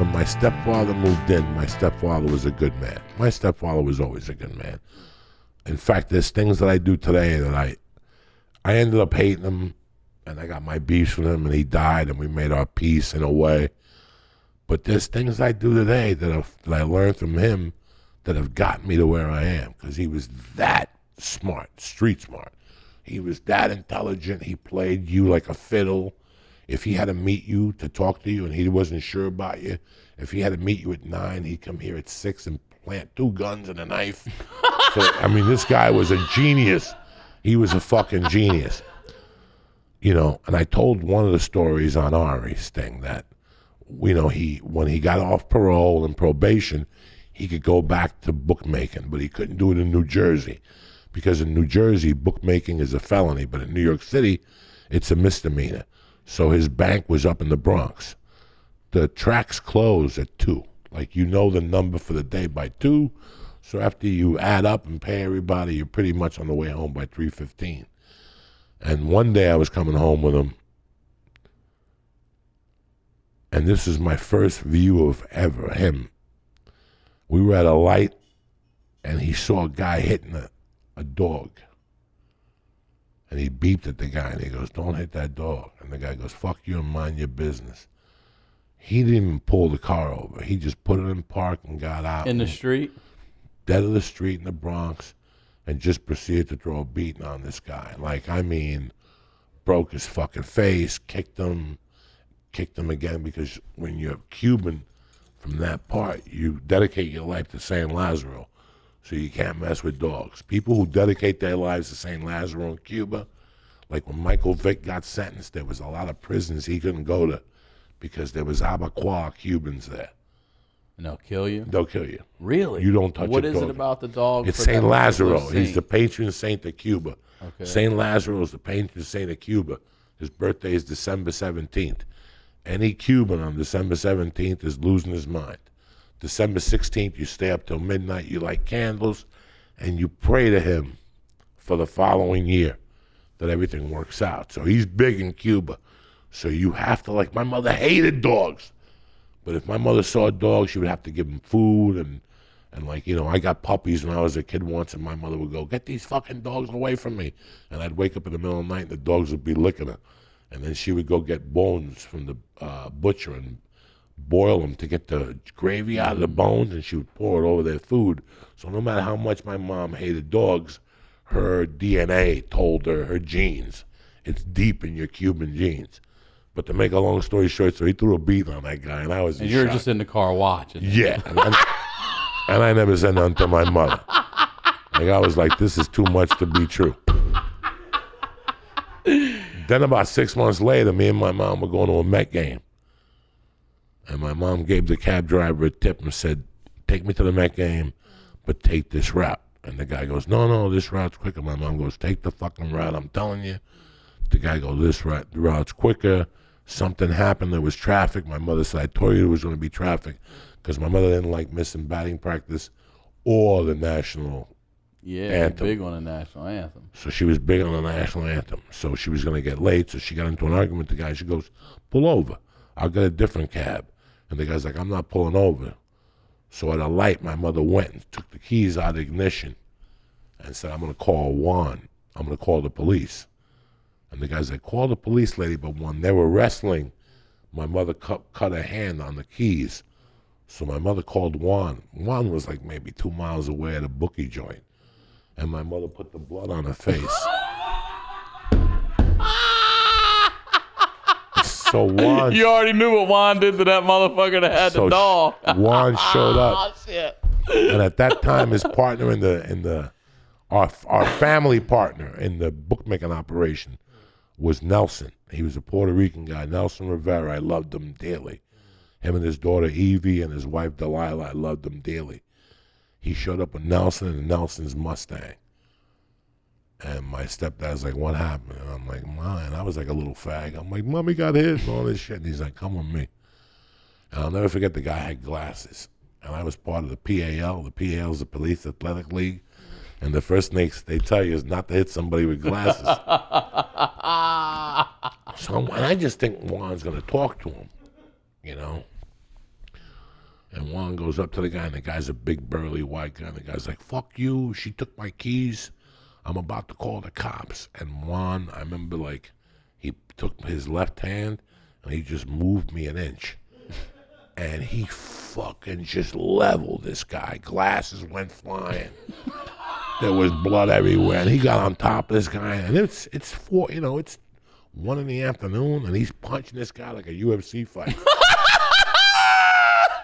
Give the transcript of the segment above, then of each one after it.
when my stepfather moved in, my stepfather was a good man. My stepfather was always a good man. In fact, there's things that I do today that I ended up hating him, and I got my beefs with him, and he died, and we made our peace in a way. But there's things I do today that I learned from him that have gotten me to where I am, because he was that smart, street smart. He was that intelligent. He played you like a fiddle. If he had to meet you to talk to you and he wasn't sure about you, if he had to meet you at 9, he'd come here at 6 and plant 2 guns and a knife. So, I mean, this guy was a genius. He was a fucking genius. You know, and I told one of the stories on Ari's thing that, you know, when he got off parole and probation, he could go back to bookmaking, but he couldn't do it in New Jersey. Because in New Jersey, bookmaking is a felony, but in New York City, it's a misdemeanor. So his bank was up in the Bronx. The tracks close at 2. Like, you know the number for the day by 2. So after you add up and pay everybody, you're pretty much on the way home by 3:15. And one day I was coming home with him, and this is my first view of ever him. We were at a light, and he saw a guy hitting a dog. And he beeped at the guy, and he goes, "Don't hit that dog." And the guy goes, "Fuck you and mind your business." He didn't even pull the car over. He just put it in park and got out. In the street? Dead of the street in the Bronx, and just proceeded to throw a beating on this guy. Like, I mean, broke his fucking face, kicked him again, because when you're Cuban from that part, you dedicate your life to Saint Lazaro. So you can't mess with dogs. People who dedicate their lives to St. Lazaro in Cuba, like when Michael Vick got sentenced, there was a lot of prisons he couldn't go to because there was abacoa Cubans there. And they'll kill you? They'll kill you. Really? You don't touch a dog. What is it about the dog? It's St. Lazaro. He's the patron saint of Cuba. Okay. St. Lazaro is the patron saint of Cuba. His birthday is December 17th. Any Cuban on December 17th is losing his mind. December 16th, you stay up till midnight, you light candles, and you pray to him for the following year that everything works out. So he's big in Cuba. So you have to, like, my mother hated dogs. But if my mother saw a dog, she would have to give him food and like, you know, I got puppies when I was a kid once, and my mother would go, "Get these fucking dogs away from me." And I'd wake up in the middle of the night, and the dogs would be licking her. And then she would go get bones from the butcher and boil them to get the gravy out of the bones, and she would pour it over their food. So no matter how much my mom hated dogs, her DNA told her genes. It's deep in your Cuban genes. But to make a long story short, so he threw a beat on that guy, and I was in And you're shock. just in the car watching. Yeah. And I never said nothing to my mother. Like, I was like, this is too much to be true. Then about 6 months later, me and my mom were going to a Met game. And my mom gave the cab driver a tip and said, "Take me to the Met game, but take this route." And the guy goes, No, this route's quicker. My mom goes, "Take the fucking route, I'm telling you." The guy goes, the route's quicker. Something happened, there was traffic. My mother said, "I told you there was going to be traffic," because my mother didn't like missing batting practice or the national anthem. Big on the national anthem. So she was big on the national anthem. So she was going to get late, so she got into an argument with the guy. She goes, "Pull over. I'll get a different cab." And the guy's like, "I'm not pulling over." So at a light, my mother went and took the keys out of the ignition and said, "I'm going to call Juan. I'm going to call the police." And the guy's like, "Call the police, lady." But when they were wrestling, my mother cut her hand on the keys. So my mother called Juan. Juan was like maybe 2 miles away at a bookie joint. And my mother put the blood on her face. So Juan... You already knew what Juan did to that motherfucker that had the dog. Juan showed up. Oh, shit. And at that time, his partner our family partner in the bookmaking operation was Nelson. He was a Puerto Rican guy, Nelson Rivera. I loved him dearly. Him and his daughter Evie and his wife Delilah, I loved them dearly. He showed up with Nelson and Nelson's Mustang. And my stepdad's like, "What happened?" And I'm like, "Mine." I was like a little fag. I'm like, "Mommy got hit," and all this shit. And he's like, "Come with me." And I'll never forget, the guy had glasses. And I was part of the PAL. The PAL is the Police Athletic League. And the first thing they tell you is not to hit somebody with glasses. And I just think Juan's going to talk to him, you know. And Juan goes up to the guy, and the guy's a big, burly, white guy. And the guy's like, fuck you. She took my keys. I'm about to call the cops. And Juan, I remember, like, he took his left hand, and he just moved me an inch. And he fucking just leveled this guy. Glasses went flying. There was blood everywhere. And he got on top of this guy. And it's 1 in the afternoon, and he's punching this guy like a UFC fight.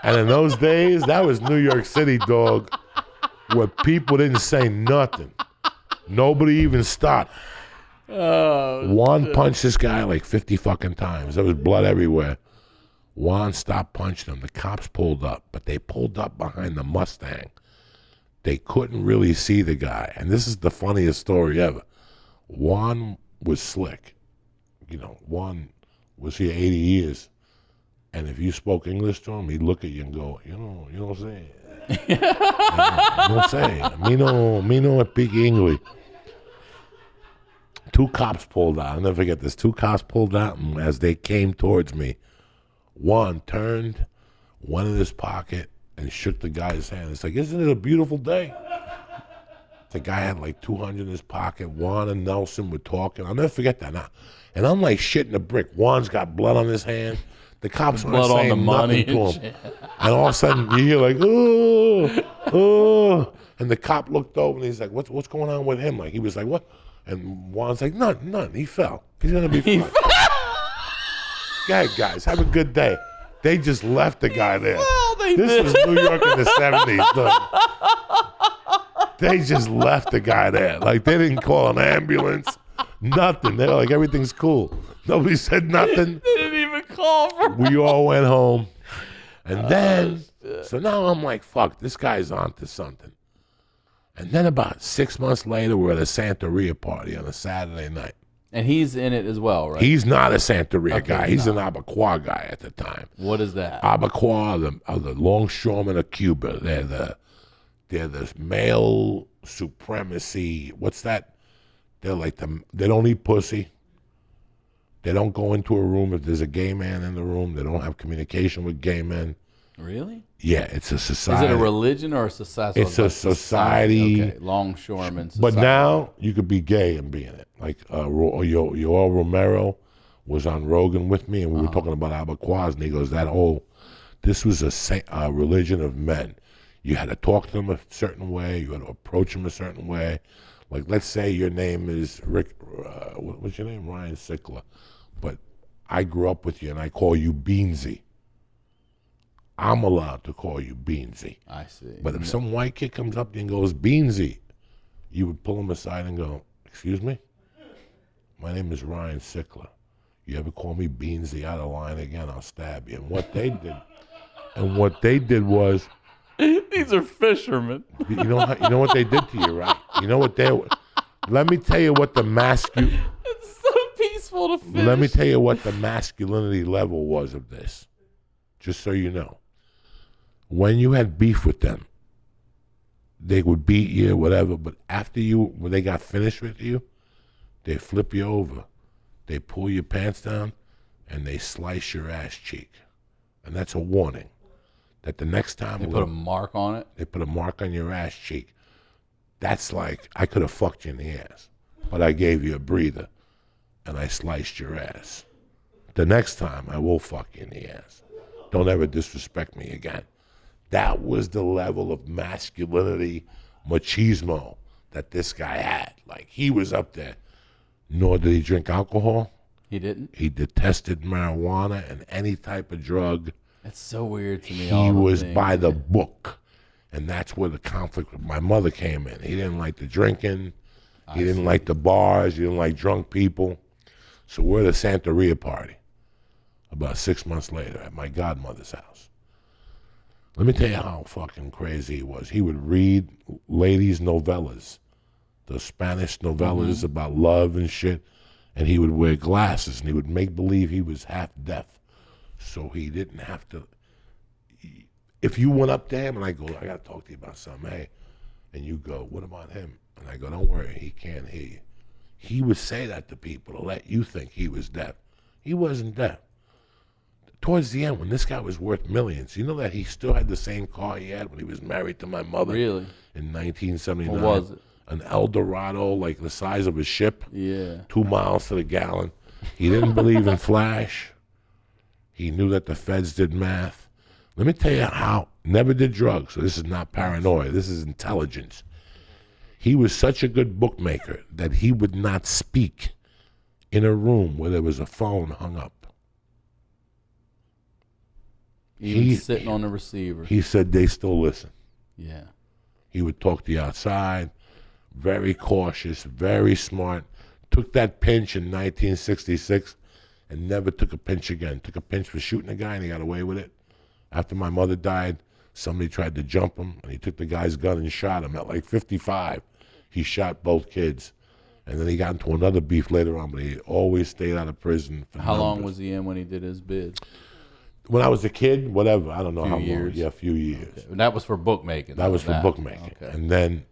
And in those days, that was New York City, dog, where people didn't say nothing. Nobody even stopped. Juan punched this guy like 50 fucking times. There was blood everywhere. Juan stopped punching him. The cops pulled up, but they pulled up behind the Mustang. They couldn't really see the guy. And this is the funniest story ever. Juan was slick. Juan was here 80 years. And if you spoke English to him, he'd look at you and go, you know what I'm saying? You know what I'm saying? Me no speak English. 2 cops pulled out. I'll never forget this. 2 cops pulled out, and as they came towards me, Juan turned, went in his pocket, and shook the guy's hand. It's like, isn't it a beautiful day? The guy had like 200 in his pocket. Juan and Nelson were talking. I'll never forget that now. And I'm like shitting a brick. Juan's got blood on his hand. The cops aren't saying nothing to him. And all of a sudden, you hear like, oh. And the cop looked over, and he's like, what's going on with him? Like, he was like, what? And Juan's like, none. He fell. He's going to be fine. Go ahead, guys. Have a good day. They just left the guy there. This was New York in the 70s. Look. They just left the guy there. Like, they didn't call an ambulance. Nothing. They were like, everything's cool. Nobody said nothing. They didn't even call for We all went home. And then, so now I'm like, fuck, this guy's onto something. And then about 6 months later, we're at a Santeria party on a Saturday night. And he's in it as well, right? He's not a Santeria guy. He's an Abacoa guy at the time. What is that? Abacoa are the longshoremen of Cuba. They're this male supremacy. What's that? They're like they don't eat pussy. They don't go into a room if there's a gay man in the room. They don't have communication with gay men. Really? Yeah, it's a society. Is it a religion or a society? It's a society. Okay, longshoreman society. But now you could be gay and be in it. Like Yoel Romero was on Rogan with me, and we were talking about Abacoas, and he goes, this was a religion of men. You had to talk to them a certain way. You had to approach them a certain way. Like, let's say your name is Rick, what's your name? Ryan Sickler. But I grew up with you, and I call you Beansy. I'm allowed to call you Beansy. I see. But if some white kid comes up to you and goes, Beansy, you would pull him aside and go, excuse me? My name is Ryan Sickler. You ever call me Beansy out of line again, I'll stab you. And what they did was... These are fishermen. You know what they did to you, right? You know what let me tell you what the It's so peaceful to fish. Let me tell you what the masculinity level was of this. Just so you know. When you had beef with them, they would beat you, whatever, but when they got finished with you, they flip you over, they pull your pants down, and they slice your ass cheek. And that's a warning that the next time... They put a mark on it? They put a mark on your ass cheek. That's like, I could have fucked you in the ass, but I gave you a breather, and I sliced your ass. The next time, I will fuck you in the ass. Don't ever disrespect me again. That was the level of masculinity, machismo that this guy had. Like, he was up there. Nor did he drink alcohol. He didn't? He detested marijuana and any type of drug. That's so weird to me. He was by the book. And that's where the conflict with my mother came in. He didn't like the drinking. He didn't like the bars. He didn't like drunk people. So we're at a Santeria party about 6 months later at my godmother's house. Let me tell you how fucking crazy he was. He would read ladies' novellas, the Spanish novellas about love and shit, and he would wear glasses, and he would make believe he was half deaf, so he didn't have to. If you went up to him and I go, I got to talk to you about something, hey, and you go, what about him? And I go, don't worry, he can't hear you. He would say that to people to let you think he was deaf. He wasn't deaf. towards the end, when this guy was worth millions, you know that he still had the same car he had when he was married to my mother? Really? In 1979. What was it? An Eldorado, like the size of a ship. Yeah. 2 miles to the gallon. He didn't believe in flash. He knew that the feds did math. Let me tell you how. Never did drugs. So this is not paranoia. This is intelligence. He was such a good bookmaker that he would not speak in a room where there was a phone hung up. Even sitting on the receiver. He said they still listen. Yeah. He would talk to you outside. Very cautious, very smart. Took that pinch in 1966 and never took a pinch again. Took a pinch for shooting a guy and he got away with it. After my mother died, somebody tried to jump him and he took the guy's gun and shot him at like 55. He shot both kids. And then he got into another beef later on, but he always stayed out of prison for How long numbers. was he in when he did his bid? When I was a kid, whatever, I don't know how long. Years. Yeah, a few years. Okay. And that was for bookmaking. That was for bookmaking. Okay. And then,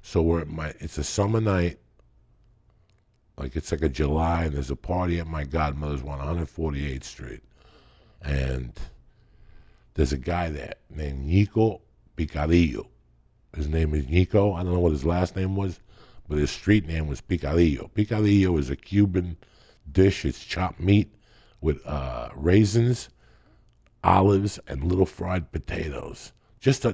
so we're at it's a summer night, like it's like a July, and there's a party at my godmother's one, 148th Street. And there's a guy there named Nico Picadillo. His name is Nico. I don't know what his last name was, but his street name was Picadillo. Picadillo is a Cuban dish. It's chopped meat with raisins, olives, and little fried potatoes. Just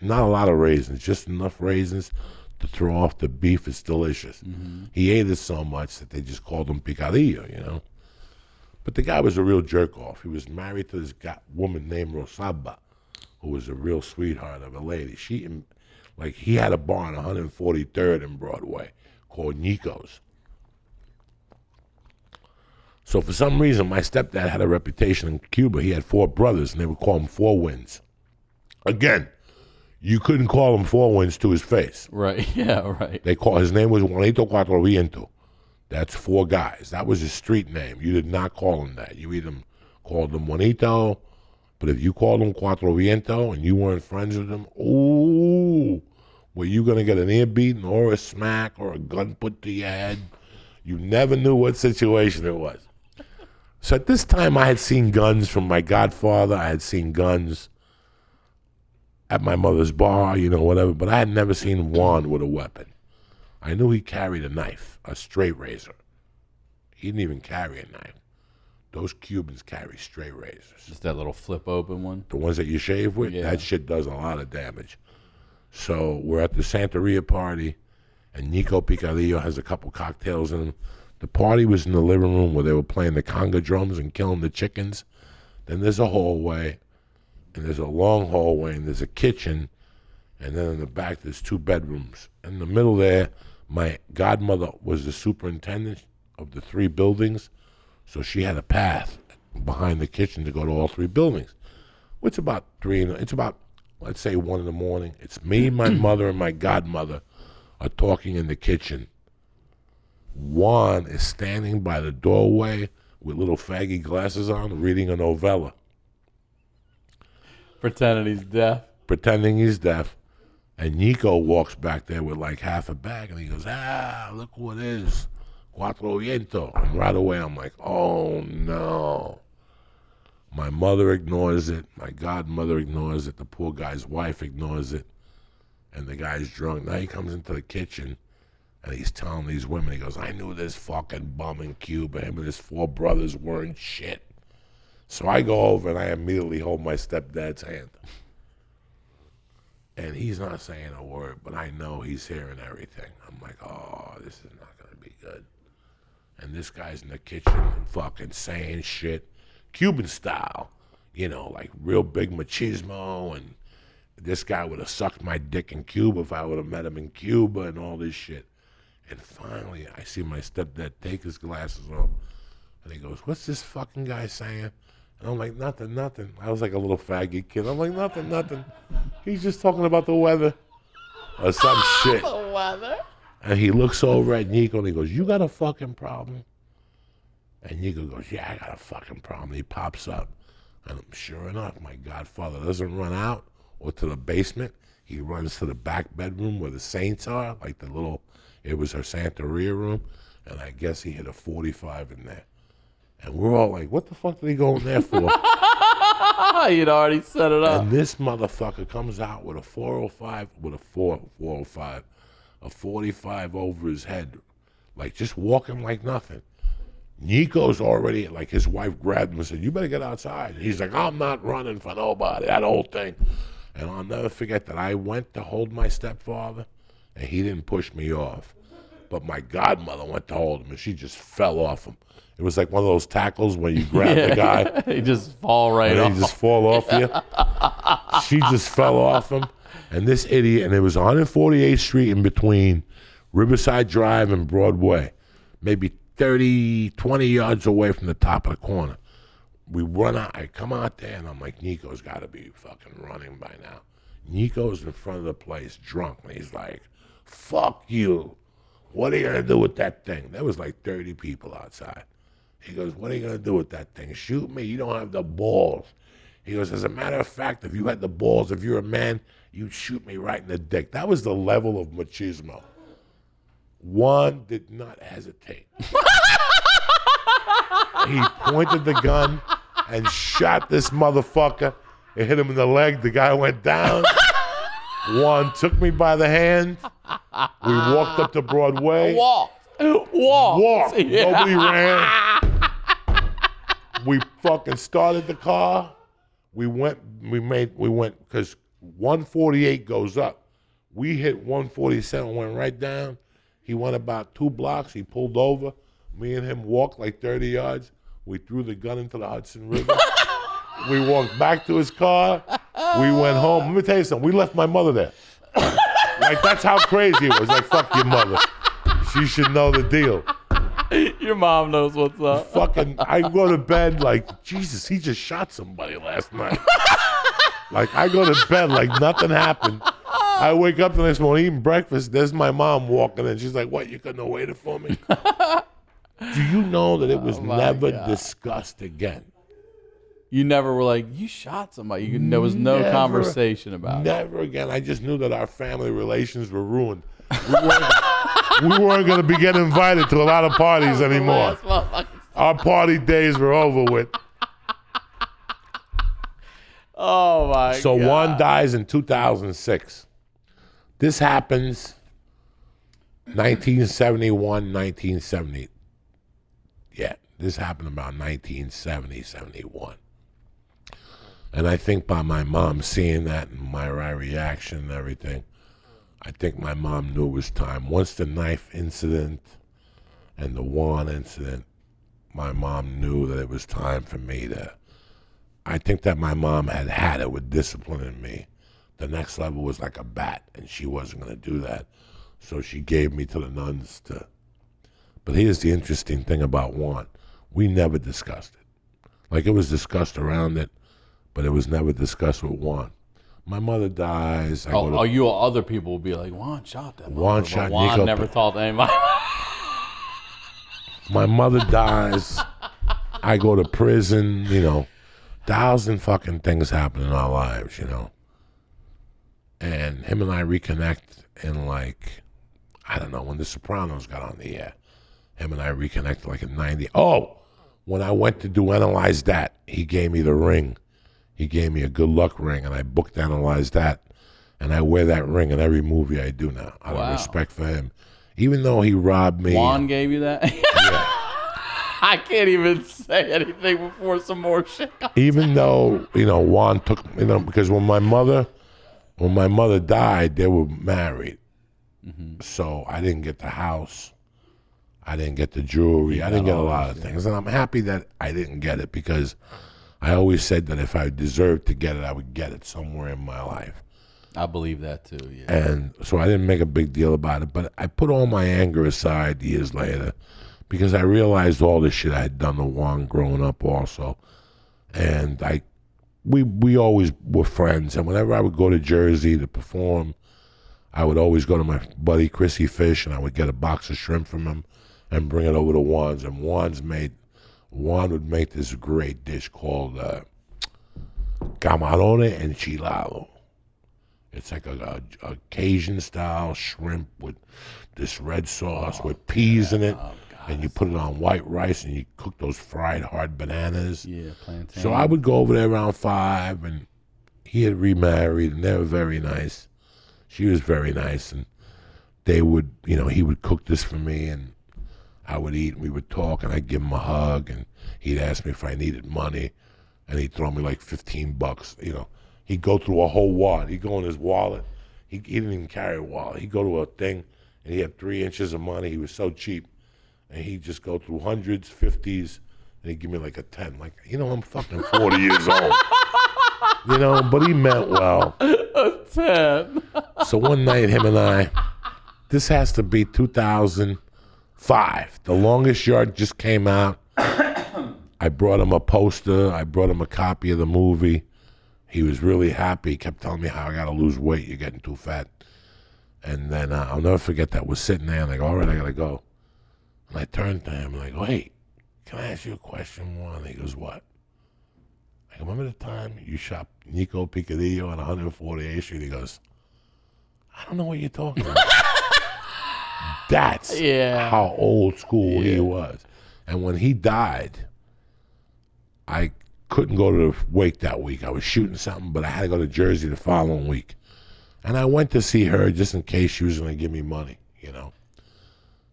not a lot of raisins, just enough raisins to throw off the beef. It's delicious. Mm-hmm. He ate it so much that they just called him Picadillo, you know. But the guy was a real jerk off. He was married to this woman named Rosaba, who was a real sweetheart of a lady. He had a bar on 143rd and Broadway called Nico's. So for some reason, my stepdad had a reputation in Cuba. He had 4 brothers, and they would call him 4 Winds. Again, you couldn't call him 4 Winds to his face. Right, yeah, right. His name was Juanito Cuatro Viento. That's 4 guys. That was his street name. You did not call him that. You either called him Juanito, but if you called him Cuatro Viento and you weren't friends with him, ooh, were you going to get an ear beaten or a smack or a gun put to your head? You never knew what situation it was. So at this time, I had seen guns from my godfather. I had seen guns at my mother's bar, you know, whatever. But I had never seen Juan with a weapon. I knew he carried a knife, a straight razor. He didn't even carry a knife. Those Cubans carry straight razors. Just that little flip open one? The ones that you shave with? Yeah. That shit does a lot of damage. So we're at the Santeria party, and Nico Picadillo has a couple cocktails in him. The party was in the living room where they were playing the conga drums and killing the chickens. Then there's a hallway, and there's a long hallway, and there's a kitchen, and then in the back there's 2 bedrooms. In the middle there, my godmother was the superintendent of the 3 buildings, so she had a path behind the kitchen to go to all 3 buildings. It's about let's say 1 in the morning. It's me, my mother, and my godmother are talking in the kitchen. Juan is standing by the doorway with little faggy glasses on, reading a novella. Pretending he's deaf. And Nico walks back there with like half a bag, and he goes, look who it is, Cuatro Viento. And right away I'm like, oh no. My mother ignores it. My godmother ignores it. The poor guy's wife ignores it. And the guy's drunk. Now he comes into the kitchen, and he's telling these women, he goes, I knew this fucking bum in Cuba. Him and his 4 brothers weren't shit. So I go over, and I immediately hold my stepdad's hand. And he's not saying a word, but I know he's hearing everything. I'm like, oh, this is not going to be good. And this guy's in the kitchen fucking saying shit. Cuban style, you know, like real big machismo, and this guy would have sucked my dick in Cuba if I would have met him in Cuba and all this shit. And finally, I see my stepdad take his glasses off, and he goes, what's this fucking guy saying? And I'm like, nothing. I was like a little faggy kid. I'm like, nothing. He's just talking about the weather or some shit. The weather? And he looks over at Nico, and he goes, you got a fucking problem? And Nico goes, yeah, I got a fucking problem. He pops up. And sure enough, my godfather doesn't run out or to the basement. He runs to the back bedroom where the saints are, like it was her Santeria room. And I guess he hit a 45 in there. And we're all like, what the fuck did he go in there for? You'd already set it up. And this motherfucker comes out with a 405, with a 405, a 45 over his head, like just walking like nothing. Nico's already, like his wife grabbed him and said, you better get outside. He's like, I'm not running for nobody, that whole thing. And I'll never forget that I went to hold my stepfather, and he didn't push me off. But my godmother went to hold him, and she just fell off him. It was like one of those tackles where you grab the guy. He just fall right off. He just fall off you. She just fell off him. And this idiot, and it was 148th Street in between Riverside Drive and Broadway, maybe 20 yards away from the top of the corner. We run out, I come out there, and I'm like, Nico's got to be fucking running by now. Nico's in front of the place, drunk, and he's like, fuck you. What are you going to do with that thing? There was like 30 people outside. He goes, what are you going to do with that thing? Shoot me? You don't have the balls. He goes, as a matter of fact, if you had the balls, if you're a man, you'd shoot me right in the dick. That was the level of machismo. Juan did not hesitate. He pointed the gun and shot this motherfucker. It hit him in the leg. The guy went down. Juan took me by the hand. We walked up to Broadway. Walked. Yeah. Nobody ran. We fucking started the car. We went, because 148 goes up. We hit 147, went right down. He went about 2 blocks. He pulled over. Me and him walked like 30 yards. We threw the gun into the Hudson River. We walked back to his car. We went home. Let me tell you something. We left my mother there. Like, that's how crazy it was. Like, fuck your mother. She should know the deal. Your mom knows what's up. Fucking, I go to bed like, Jesus, he just shot somebody last night. Like, I go to bed like nothing happened. I wake up the next morning, eating breakfast. There's my mom walking in. She's like, what, you couldn't have waited for me? Do you know that it was never discussed again? You never were like, you shot somebody. There was no conversation about it. Never again. I just knew that our family relations were ruined. We weren't going to be getting invited to a lot of parties anymore. Our party days were over with. Oh, my God. So Juan dies in 2006. This happens 1971, 1970. Yeah, this happened about 1970, 71. And I think by my mom seeing that and my reaction and everything, I think my mom knew it was time. Once the knife incident and the Juan incident, my mom knew that it was time for me to... I think that my mom had it with disciplining me. The next level was like a bat, and she wasn't going to do that. So she gave me to the nuns to... But here's the interesting thing about Juan. We never discussed it. Like, it was discussed around it, but it was never discussed with Juan. My mother dies. You or other people will be like, Juan shot that. Juan shot Juan Nico. never told anybody. My mother dies. I go to prison, 1,000 fucking things happen in our lives, And him and I reconnect in like, I don't know, when The Sopranos got on the air. Him and I reconnected like in 90. Oh, when I went to do Analyze That, he gave me the ring. He gave me a good luck ring, and I booked Analyze That. And I wear that ring in every movie I do now, out of respect for him. Even though he robbed me. Juan gave you that? Yeah. I can't even say anything before some more shit. Even though, Juan took, because when my mother died, they were married. Mm-hmm. So I didn't get the house. I didn't get the jewelry. I didn't get a lot of things. And I'm happy that I didn't get it, because I always said that if I deserved to get it, I would get it somewhere in my life. I believe that too, yeah. And so I didn't make a big deal about it, but I put all my anger aside years later, because I realized all the shit I had done to Juan growing up also. And we always were friends, and whenever I would go to Jersey to perform, I would always go to my buddy Chrissy Fish, and I would get a box of shrimp from him and bring it over to Juan's. And Juan would make this great dish called camarone enchilado. It's like a Cajun-style shrimp with this red sauce with peas in it. and you put it on white rice, and you cook those fried hard bananas. Yeah, plantain. So I would go over there around 5, and he had remarried, and they were very nice. She was very nice, and they would, he would cook this for me, and I would eat, and we would talk, and I'd give him a hug, and he'd ask me if I needed money, and he'd throw me like $15. He'd go through a whole wallet. He'd go in his wallet. He didn't even carry a wallet. He'd go to a thing, and he had 3 inches of money. He was so cheap, and he'd just go through hundreds, 50s, and he'd give me like a 10. Like, I'm fucking 40 years old. But he meant well. A 10. So one night, him and I, this has to be 2005. The Longest Yard just came out. I brought him a poster. I brought him a copy of the movie. He was really happy. He kept telling me how I got to lose weight. You're getting too fat. And then I'll never forget that. We're sitting there, and I go, all right, I got to go. And I turned to him, and I go, hey, can I ask you a question, Juan? He goes, what? I go, remember the time you shot Nico Picadillo on 148th Street? He goes, I don't know what you're talking about. That's how old school he was. And when he died, I couldn't go to the wake that week. I was shooting something, but I had to go to Jersey the following week. And I went to see her just in case she was going to give me money,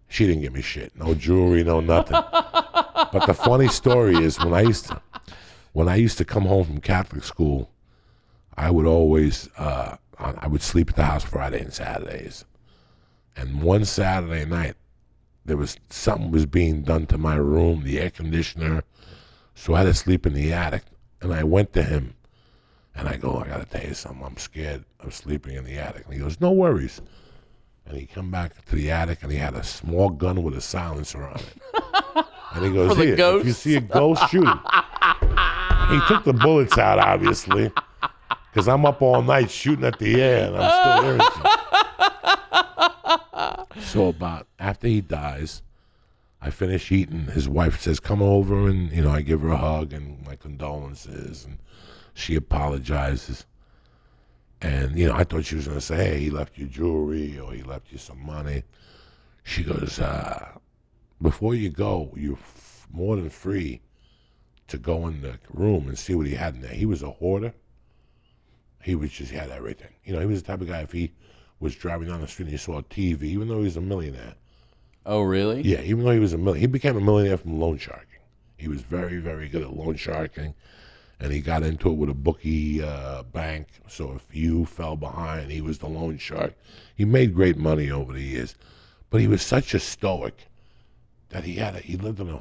She didn't give me shit. No jewelry, no nothing. But the funny story is when I used to come home from Catholic school, I would always, I would sleep at the house Friday and Saturdays. And one Saturday night, something was being done to my room, the air conditioner, so I had to sleep in the attic. And I went to him, and I go, I got to tell you something. I'm scared of sleeping in the attic. And he goes, no worries. And he come back to the attic, and he had a small gun with a silencer on it. And he goes, here, if you see a ghost, shoot it. He took the bullets out, obviously, because I'm up all night shooting at the air, and I'm still hearing shit. So after he dies, I finish eating. His wife says, come over, and, I give her a hug and my condolences, and she apologizes. And, I thought she was going to say, hey, he left you jewelry or he left you some money. She goes, before you go, you're more than free to go in the room and see what he had in there. He was a hoarder. He had everything. He was the type of guy, if he was driving down the street and he saw a TV, even though he was a millionaire. Oh, really? Yeah, even though he was a millionaire. He became a millionaire from loan sharking. He was very, very good at loan sharking. And he got into it with a bookie bank. So if you fell behind, he was the loan shark. He made great money over the years. But he was such a stoic that he lived in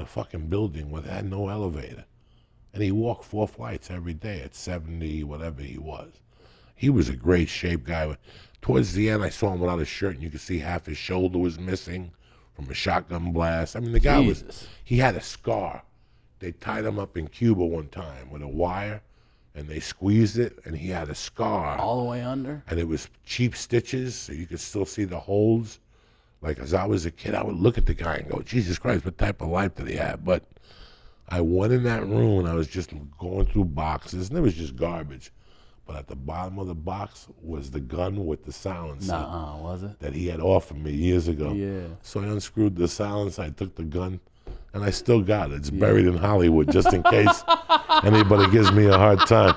a fucking building where they had no elevator. And he walked 4 flights every day at 70, whatever he was. He was a great shape guy. Towards the end, I saw him without a shirt, and you could see half his shoulder was missing from a shotgun blast. I mean, the guy he had a scar. They tied him up in Cuba one time with a wire, and they squeezed it, and he had a scar. All the way under? And it was cheap stitches, so you could still see the holes. Like, as I was a kid, I would look at the guy and go, Jesus Christ, what type of life did he have? But I went in that room, and I was just going through boxes, and it was just garbage. But at the bottom of the box was the gun with the silencer. Was it? That he had offered me years ago. Yeah. So I unscrewed the silencer, I took the gun, and I still got it. It's buried in Hollywood just in case anybody gives me a hard time.